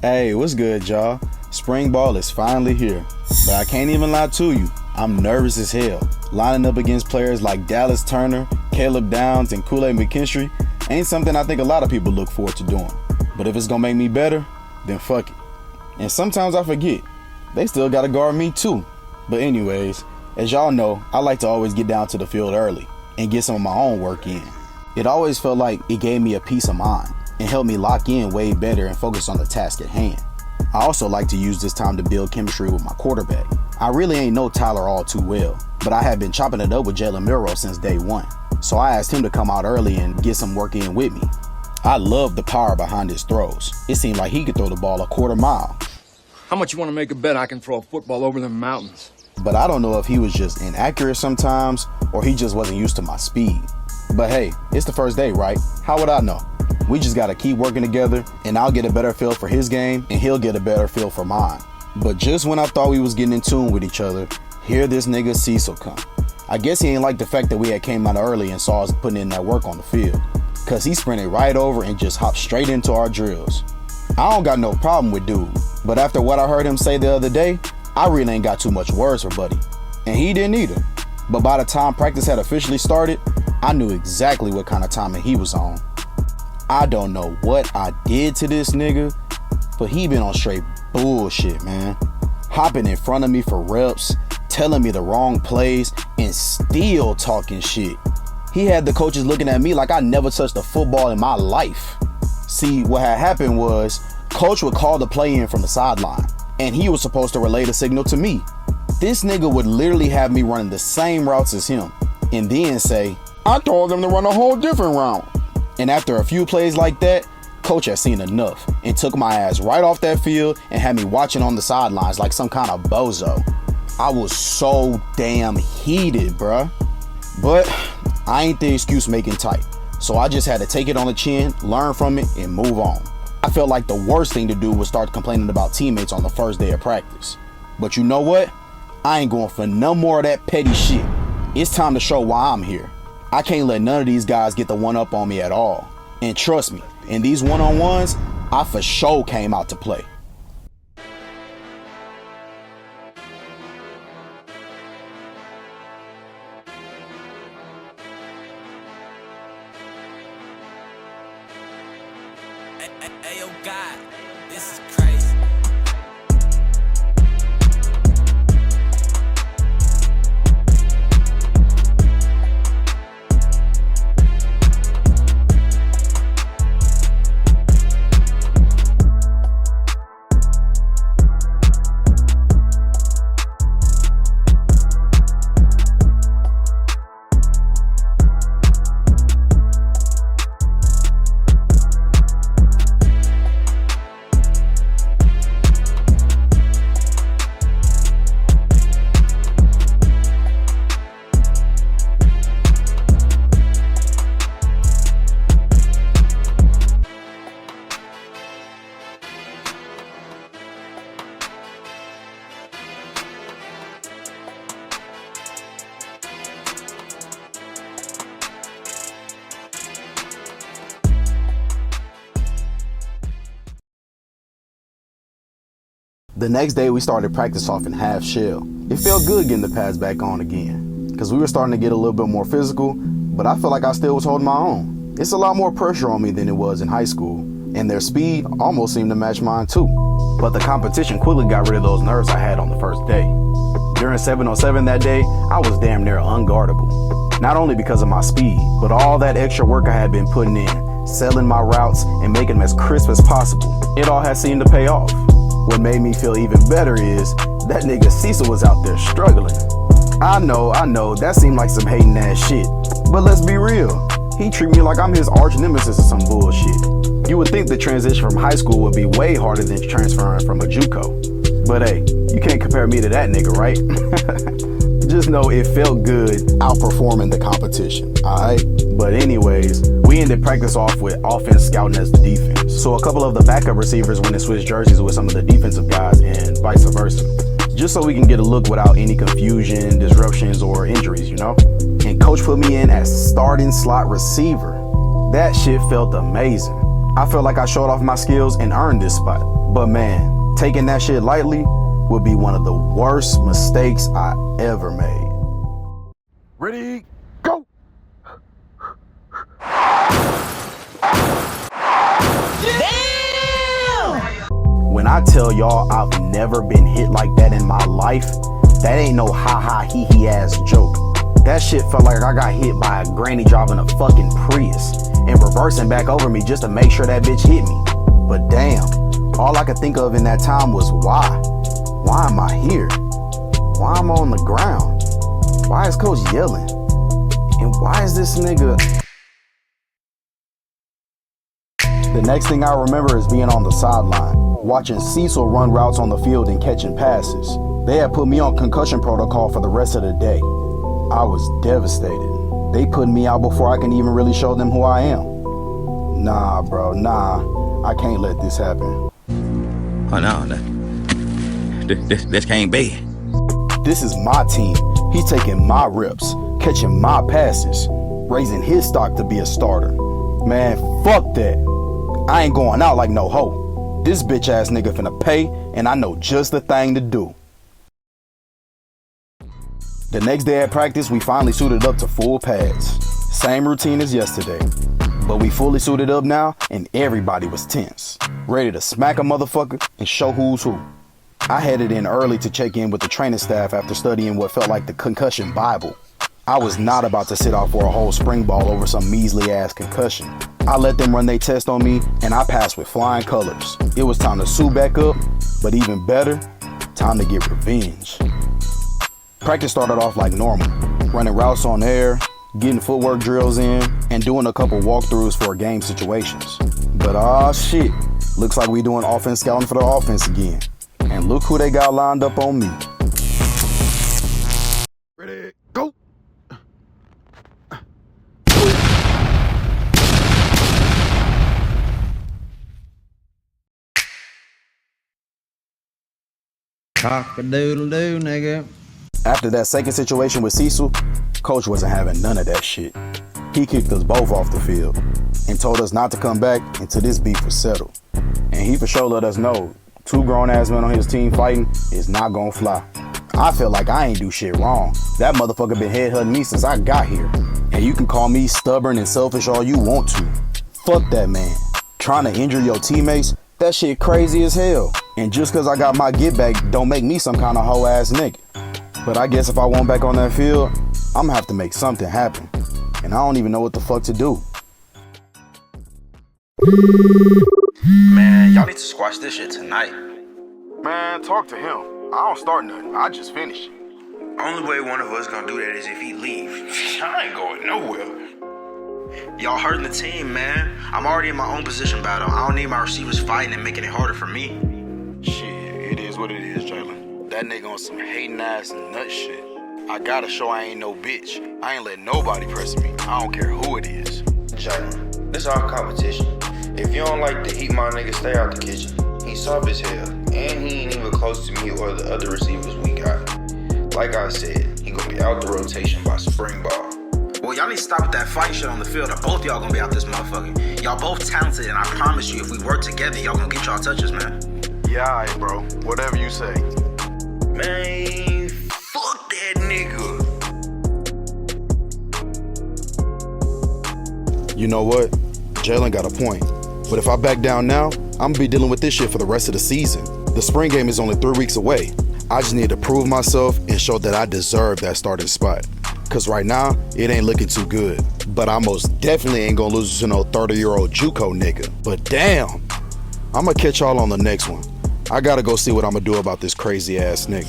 Hey, what's good, y'all? Spring ball is finally here, but I can't even lie to you, I'm nervous as hell. Lining up against players like Dallas Turner, Caleb Downs, and Kool-Aid McKinstry ain't something I think a lot of people look forward to doing. But if it's gonna make me better, then fuck it. And sometimes I forget, they still gotta guard me too. But anyways, as y'all know, I like to always get down to the field early and get some of my own work in. It always felt like it gave me a peace of mind and helped me lock in way better and focus on the task at hand. I also like to use this time to build chemistry with my quarterback. I really ain't know Tyler all too well, but I had been chopping it up with Jalen Milroe since day one. So I asked him to come out early and get some work in with me. I love the power behind his throws. It seemed like he could throw the ball a quarter mile. How much you want to make a bet I can throw a football over the mountains? But I don't know if he was just inaccurate sometimes or he just wasn't used to my speed. But hey, it's the first day, right? How would I know? We just gotta keep working together and I'll get a better feel for his game and he'll get a better feel for mine. But just when I thought we was getting in tune with each other, here this nigga Cecil come. I guess he ain't like the fact that we had came out early and saw us putting in that work on the field, cause he sprinted right over and just hopped straight into our drills. I don't got no problem with dude, but after what I heard him say the other day, I really ain't got too much words for Buddy. And he didn't either. But by the time practice had officially started, I knew exactly what kind of timing he was on. I don't know what I did to this nigga, but he been on straight bullshit, man. Hopping in front of me for reps, telling me the wrong plays, and still talking shit. He had the coaches looking at me like I never touched a football in my life. See, what had happened was, coach would call the play in from the sideline, and he was supposed to relay the signal to me. This nigga would literally have me running the same routes as him, and then say, I told him to run a whole different route. And after a few plays like that, coach had seen enough and took my ass right off that field and had me watching on the sidelines like some kind of bozo. I was so damn heated, bruh. But I ain't the excuse making type, so I just had to take it on the chin, learn from it, and move on. I felt like the worst thing to do was start complaining about teammates on the first day of practice. But you know what? I ain't going for no more of that petty shit. It's time to show why I'm here. I can't let none of these guys get the one up on me at all. And trust me, in these one-on-ones, I for sure came out to play. Hey, yo, God, this is crazy. The next day we started practice off in half shell. It felt good getting the pads back on again, because we were starting to get a little bit more physical, but I felt like I still was holding my own. It's a lot more pressure on me than it was in high school, and their speed almost seemed to match mine too. But the competition quickly got rid of those nerves I had on the first day. During 7-on-7 that day, I was damn near unguardable. Not only because of my speed, but all that extra work I had been putting in, selling my routes and making them as crisp as possible. It all had seemed to pay off. What made me feel even better is that nigga Cecil was out there struggling. I know, that seemed like some hating ass shit, but let's be real. He treat me like I'm his arch nemesis or some bullshit. You would think the transition from high school would be way harder than transferring from a JUCO. But hey, you can't compare me to that nigga, right? Just know it felt good outperforming the competition, alright? But anyways, we ended practice off with offense scouting as the defense. So a couple of the backup receivers went and switched jerseys with some of the defensive guys and vice versa. Just so we can get a look without any confusion, disruptions, or injuries, you know? And coach put me in as starting slot receiver. That shit felt amazing. I felt like I showed off my skills and earned this spot. But man, taking that shit lightly would be one of the worst mistakes I ever made. Ready, go! When I tell y'all I've never been hit like that in my life, that ain't no ha-ha hee-hee ass joke. That shit felt like I got hit by a granny driving a fucking Prius and reversing back over me just to make sure that bitch hit me. But damn, all I could think of in that time was why? Why am I here? Why am I on the ground? Why is coach yelling? And why is this nigga... The next thing I remember is being on the sideline, watching Cecil run routes on the field and catching passes. They had put me on concussion protocol for the rest of the day. I was devastated. They put me out before I can even really show them who I am. Nah, bro, nah. I can't let this happen. Oh no, this can't be. This is my team. He's taking my reps, catching my passes, raising his stock to be a starter. Man, fuck that. I ain't going out like no hoe. This bitch ass nigga finna pay, and I know just the thing to do. The next day at practice, we finally suited up to full pads. Same routine as yesterday. But we fully suited up now, and everybody was tense, ready to smack a motherfucker and show who's who. I headed in early to check in with the training staff after studying what felt like the concussion Bible. I was not about to sit out for a whole spring ball over some measly ass concussion. I let them run their test on me, and I passed with flying colors. It was time to suit back up, but even better, time to get revenge. Practice started off like normal, running routes on air, getting footwork drills in, and doing a couple walkthroughs for game situations. But shit, looks like we doing offense scouting for the offense again. And look who they got lined up on me. Ready, go! Cock-a-doodle-doo, nigga. After that second situation with Cecil, coach wasn't having none of that shit. He kicked us both off the field and told us not to come back until this beef was settled. And he for sure let us know 2 grown-ass men on his team fighting is not gonna fly. I feel like I ain't do shit wrong. That motherfucker been headhunting me since I got here. And you can call me stubborn and selfish all you want to. Fuck that man. Trying to injure your teammates, that shit crazy as hell. And just cause I got my get back don't make me some kind of hoe ass nigga. But I guess if I want back on that field, I'm gonna have to make something happen. And I don't even know what the fuck to do. Man, y'all need to squash this shit tonight. Man, talk to him. I don't start nothing. I just finish it. Only way one of us gonna do that is if he leave. I ain't going nowhere. Y'all hurting the team, man. I'm already in my own position battle. I don't need my receivers fighting and making it harder for me. Shit, it is what it is, Jalen. That nigga on some hating ass nut shit. I gotta show I ain't no bitch. I ain't let nobody press me. I don't care who it is. Jalen, this our competition. If you don't like the heat, my nigga, stay out the kitchen. He soft as hell, and he ain't even close to me or the other receivers we got. Like I said, he gonna be out the rotation by spring ball. Well, y'all need to stop with that fight shit on the field, or both y'all gonna be out this motherfucker. Y'all both talented, and I promise you, if we work together, y'all gonna get y'all touches, man. Yeah, alright, bro. Whatever you say. Man, fuck that nigga. You know what? Jalen got a point. But if I back down now, I'm gonna be dealing with this shit for the rest of the season. The spring game is only 3 weeks away. I just need to prove myself and show that I deserve that starting spot. Cause right now, it ain't looking too good. But I most definitely ain't gonna lose to no 30-year-old JUCO nigga. But damn, I'ma catch y'all on the next one. I gotta go see what I'ma do about this crazy ass nigga.